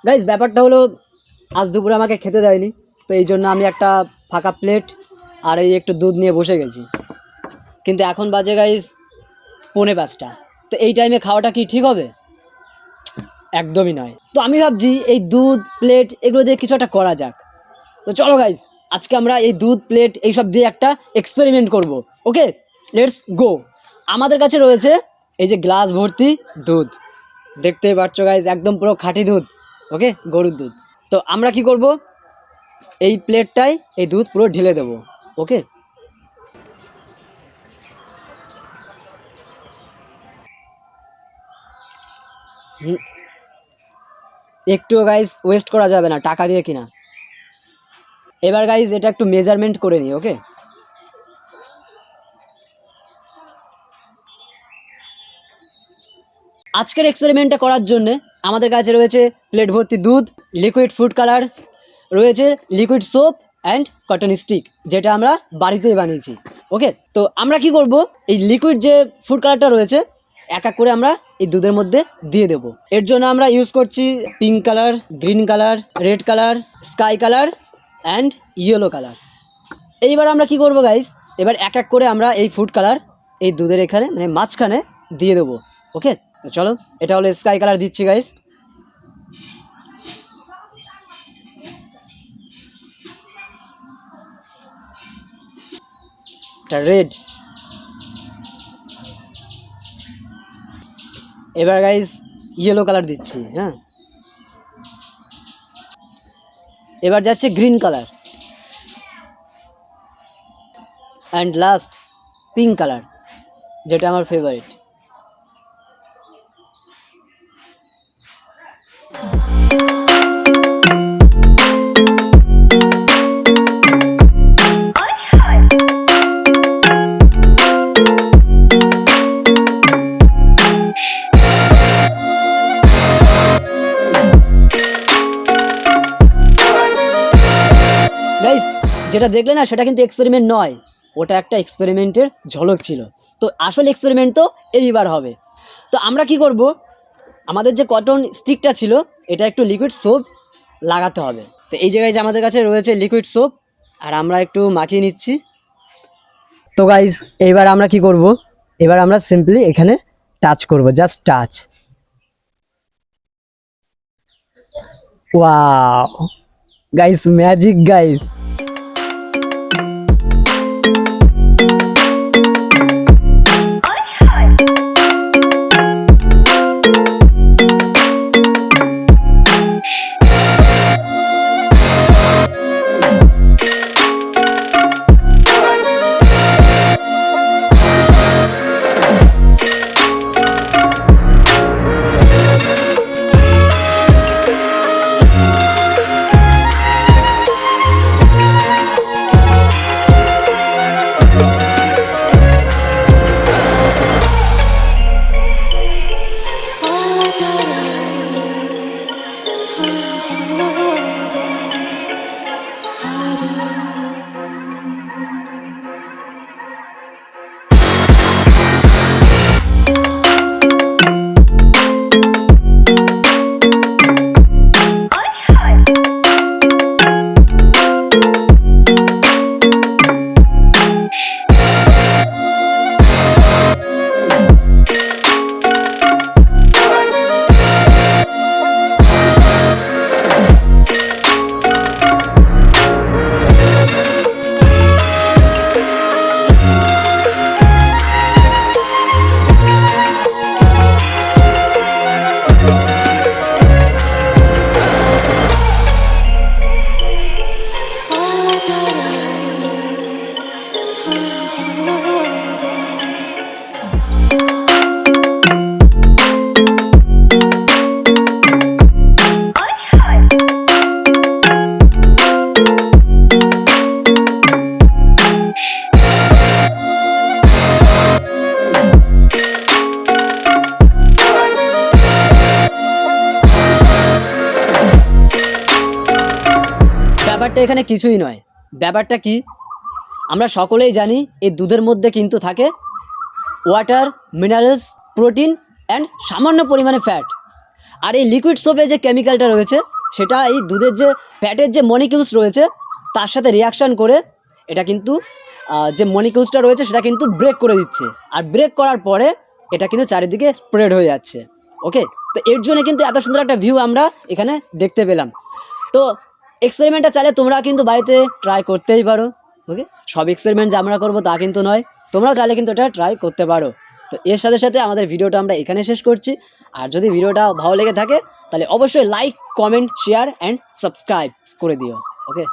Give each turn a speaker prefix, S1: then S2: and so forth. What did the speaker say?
S1: Guys ব্যাপারটা হলো আজ দুপুরে আমাকে খেতে দেয়নি, তো এই জন্য আমি একটা ফাঁকা প্লেট আর এই একটু দুধ নিয়ে বসে গেছি। কিন্তু এখন বাজে গাইস 4:45। তো এই টাইমে খাওয়াটা কি ঠিক হবে? একদমই নয়। তো আমি ভাবছি এই দুধ প্লেট এগুলো দিয়ে কিছু একটা করা যাক। তো চলো গাইস, আজকে আমরা এই দুধ প্লেট এইসব দিয়ে একটা এক্সপেরিমেন্ট করব। ওকে, লেটস গো। আমাদের কাছে রয়েছে এই যে গ্লাস ভর্তি দুধ, দেখতেই পাচ্ছ গাইস, একদম পুরো খাঁটি দুধ। ওকে, গরুর দুধ। তো আমরা কি করব, এই প্লেটটায় এই দুধ পুরো ঢেলে দেব। ওকে, একটু গাইস ওয়েস্ট করা যাবে না, টাকা দিয়ে কিনা। এবার গাইস এটা একটু মেজারমেন্ট করে নিই। ওকে, আজকের এক্সপেরিমেন্টটা করার জন্য আমাদের কাছে রয়েছে প্লেট ভর্তি দুধ, লিকুইড ফুড কালার, রয়েছে liquid soap and cotton stick, যেটা আমরা বাড়িতেই বানিয়েছি। ওকে, তো আমরা কি করব, এই লিকুইড যে ফুড কালারটা রয়েছে এক এক করে আমরা এই দুধের মধ্যে দিয়ে দেব। এর জন্য আমরা ইউজ করছি pink colour, green colour, red colour, sky colour and yellow colour. এইবার আমরা কি করব গাইস, এবার এক এক করে আমরা এই ফুড কালার এই দুধের এখানে মানে মাঝখানে দিয়ে দেবো। ওকে, তো চলো, এটা হলো স্কাই কালার দিচ্ছি গাইস। এটা রেড। এবার গাইস ইয়েলো কালার দিচ্ছি। হ্যাঁ, এবার যাচ্ছে green colour and last pink colour, যেটা আমার ফেভারিট। গাইস যেটা দেখলে না, সেটা কিন্তু এক্সপেরিমেন্ট নয়, ওটা একটা এক্সপেরিমেন্টের ঝলক ছিল। তো আসল এক্সপেরিমেন্ট তো এইবার হবে। তো আমরা কি করব, আমাদের যে কটন স্টিকটা ছিল এটা একটু লিকুইড সোপ লাগাতে হবে। তো এই জায়গায় যে আমাদের কাছে রয়েছে লিকুইড সোপ, আর আমরা একটু মাখিয়ে নিচ্ছি। তো গাইস এইবার আমরা কি করব, এবার আমরা সিম্পলি এখানে টাচ করব, just touch. Wow guys, magic guys. ব্যাপারটা এখানে কিছুই নয়। ব্যাপারটা কি, আমরা সকলেই জানি এই দুধের মধ্যে কিন্তু থাকে ওয়াটার, মিনারেলস, প্রোটিন অ্যান্ড সামান্য পরিমাণে ফ্যাট। আর এই লিকুইড সোপে যে কেমিক্যালটা রয়েছে সেটা এই দুধের যে ফ্যাটের যে মলিকিউলস রয়েছে তার সাথে রিয়াকশান করে এটা কিন্তু যে মলিকিউলসটা রয়েছে সেটা কিন্তু ব্রেক করে দিচ্ছে, আর ব্রেক করার পরে এটা কিন্তু চারিদিকে স্প্রেড হয়ে যাচ্ছে। ওকে, তো এর জন্য কিন্তু এত সুন্দর একটা ভিউ আমরা এখানে দেখতে পেলাম। তো এক্সপেরিমেন্টটা চাইলে তোমরা কিন্তু বাড়িতে ট্রাই করতেই পারো। ওকে, সব এক্সপেরিমেন্ট যে আমরা করবো তা কিন্তু নয়, তোমরাও চাইলে কিন্তু এটা ট্রাই করতে পারো। তো এর সাথে সাথে আমাদের ভিডিওটা আমরা এখানে শেষ করছি। আর যদি ভিডিওটা ভালো লেগে থাকে তাহলে অবশ্যই like, comment, share and subscribe করে দিও। ওকে।